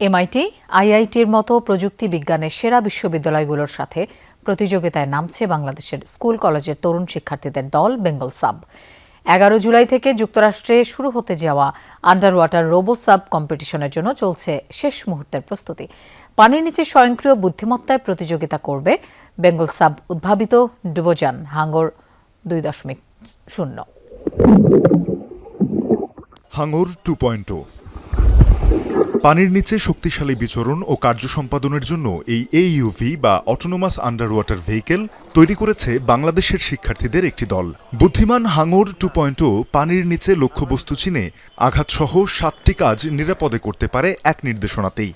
MIT, আইআইটির মতো প্রযুক্তি বিজ্ঞানের সেরা বিশ্ববিদ্যালয়গুলোর সাথে প্রতিযোগিতায় নামছে বাংলাদেশের স্কুল কলেজের তরুণ শিক্ষার্থীদের দল বেঙ্গল সাব। 11 জুলাই থেকে যুক্তরাষ্ট্রে শুরু হতে যাওয়া আন্ডার ওয়াটার রোবো সাব কম্পিটিশনের জন্য চলছে শেষ মুহূর্তের প্রস্তুতি। পানির নিচে স্বয়ংক্রিয় বুদ্ধিমত্তায় প্রতিযোগিতা করবে বেঙ্গল সাব উদ্ভাবিত ডুবোযান হাঙর 2.0। হাঙর 2.0 পানির নিচে শক্তিশালী বিচরণ ও কার্য সম্পাদনের জন্য এই AUV বা অটোনোমাস আন্ডার ওয়াটার ভেহিকেল তৈরি করেছে বাংলাদেশের শিক্ষার্থীদের একটি দল। বুদ্ধিমান হাঙর 2.0 পানির নিচে লক্ষ্যবস্তু চিনে আঘাতসহ 7টি কাজ নিরাপদে করতে পারে এক নির্দেশনাতেই।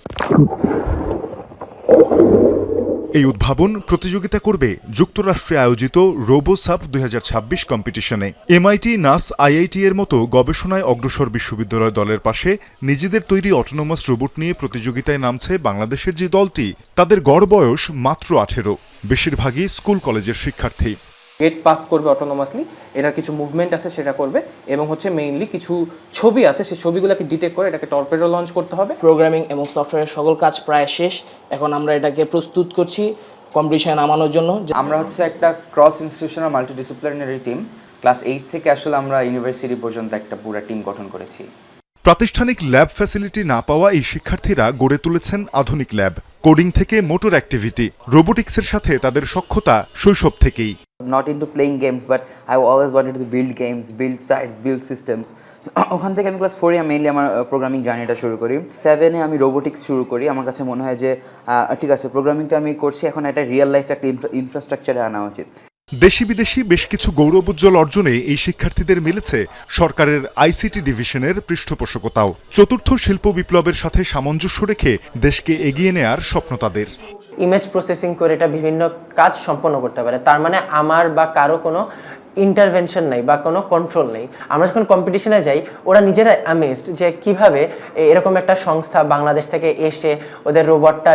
এই উদ্ভাবন প্রতিযোগিতা করবে যুক্তরাষ্ট্রে আয়োজিত রোবো সাব 2026 কম্পিটিশনে। এমআইটি, নাস, আইআইটি এর মতো গবেষণায় অগ্রসর বিশ্ববিদ্যালয় দলের পাশে নিজেদের তৈরি অটোনোমাস রোবট নিয়ে প্রতিযোগিতায় নামছে বাংলাদেশের যে দলটি, তাদের গড় বয়স মাত্র 18। বেশিরভাগই স্কুল কলেজের শিক্ষার্থী। গেট পাস করবে অটোনোমাসলি, এটার কিছু মুভমেন্ট আছে সেটা করবে, এবং মেইনলি কিছু ছবি আছে, সেই ছবিগুলোকে ডিটেক্ট করে এটাকে টর্পেডো লঞ্চ করতে হবে। প্রোগ্রামিং এবং সফটওয়্যারের সকল কাজ প্রায় শেষ, এখন আমরা এটাকে প্রস্তুত করছি কম্পিটিশন নামানোর জন্য। আমরা একটা cross institutional multidisciplinary team, class 8 থেকে আসলে আমরা ইউনিভার্সিটি পর্যন্ত একটা পুরো টিম গঠন করেছি। প্রাতিষ্ঠানিক ল্যাব ফ্যাসিলিটি না পাওয়া এই শিক্ষার্থীরা গড়ে তুলেছেন আধুনিক ল্যাব। কোডিং থেকে মোটর অ্যাক্টিভিটি, রোবোটিক্সের সাথে তাদের সখ্যতা শৈশব থেকেই। Not into playing games, but I always wanted to build games, build sites, build systems. So ওখান থেকে আমি ক্লাস 4 এ মেইনলি আমার প্রোগ্রামিং জার্নিটা শুরু করি। 7 এ আমি রোবোটিক্স শুরু করি। আমার কাছে মনে হয় যে ঠিক আছে, প্রোগ্রামিংটা আমি করছি, এখন একটা রিয়েল লাইফ একটা ইনফ্রাস্ট্রাকচারে আনা উচিত। দেশি বিদেশি বেশ কিছু গৌরবোজ্জ্বল অর্জনে এই শিক্ষার্থীদের মিলেছে সরকারের আইসিটি ডিভিশনের পৃষ্ঠপোষকতাও। চতুর্থ শিল্প বিপ্লবের সাথে সামঞ্জস্য রেখে দেশকে এগিয়ে নেয়ার স্বপ্ন তাদের। ইমেজ প্রসেসিং করে এটা বিভিন্ন কাজ সম্পন্ন করতে পারে, তার মানে আমার বা কারো কোনো ইন্টারভেনশন নেই বা কোনো কন্ট্রোল নেই। আমরা যখন কম্পিটিশনে যাই, ওরা নিজেরা অ্যামেজড যে কিভাবে এরকম একটা সংস্থা বাংলাদেশ থেকে এসে ওদের রোবটটা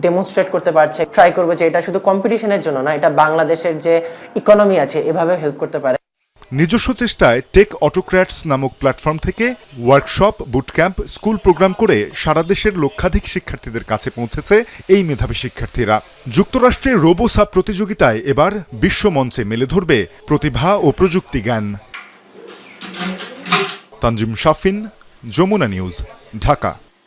ডেমনস্ট্রেট করতে পারছে। ট্রাই করবো যে এটা শুধু কম্পিটিশনের জন্য না, এটা বাংলাদেশের যে ইকোনমি আছে এভাবে হেল্প করতে পারে। নিজস্ব চেষ্টায় টেক অটোক্র্যাটস নামক প্ল্যাটফর্ম থেকে ওয়ার্কশপ, বুটক্যাম্প, স্কুল প্রোগ্রাম করে সারা দেশের লক্ষাধিক শিক্ষার্থীদের কাছে পৌঁছেছে এই মেধাবী শিক্ষার্থীরা। যুক্তরাষ্ট্রের রোবো সাব প্রতিযোগিতায় এবার বিশ্বমঞ্চে মেলে ধরবে প্রতিভা ও প্রযুক্তি জ্ঞান। তানজিম শাফিন, যমুনা নিউজ, ঢাকা।